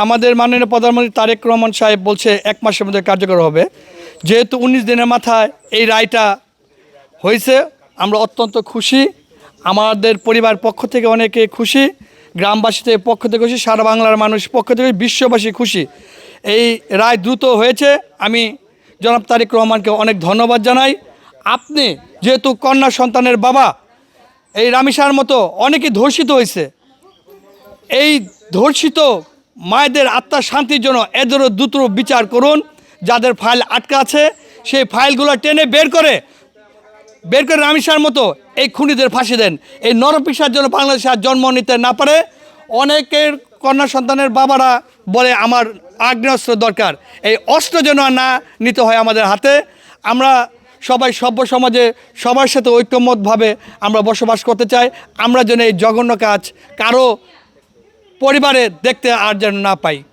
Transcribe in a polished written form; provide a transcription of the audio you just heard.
আমাদের মাননীয় প্রধানমন্ত্রী তারেক রহমান সাহেব বলছে 1 মাসের মধ্যে কার্যকর হবে। যেহেতু 19 দিনের মাথায় এই রায়টা হয়েছে, আমরা অত্যন্ত খুশি। আমাদের পরিবার পক্ষ থেকে অনেকে খুশি, গ্রামবাসী থেকে পক্ষ থেকে খুশি, সারা বাংলার মানুষ পক্ষ থেকে বিশ্ববাসী খুশি। এই রায় দ্রুত হয়েছে, আমি জনাব তারেক রহমানকে অনেক ধন্যবাদ জানাই। আপনি যেহেতু কন্যা সন্তানের বাবা, এই রামিসার মতো অনেকে ধর্ষিত হয়েছে, এই ধর্ষিত মায়েদের আত্মার শান্তির জন্য এদেরও দ্রুত বিচার করুন। যাদের ফাইল আটকা আছে সেই ফাইলগুলো টেনে বের করে রামিসার মতো এই খুনিদের ফাঁসি দেন। এই নরপিসার জন্য বাংলাদেশে আর জন্ম নিতে না পারে। অনেকের কন্যা সন্তানের বাবারা বলে আমার আগ্নেয়াস্ত্র দরকার, এই অস্ত্র যেন না নিতে হয় আমাদের হাতে। আমরা সবাই সভ্য সমাজে সবার সাথে ঐক্যমতভাবে আমরা বসবাস করতে চাই। আমরা যেন এই জঘন্য কাজ কারো পরিবারে দেখতে আর যেন না পাই।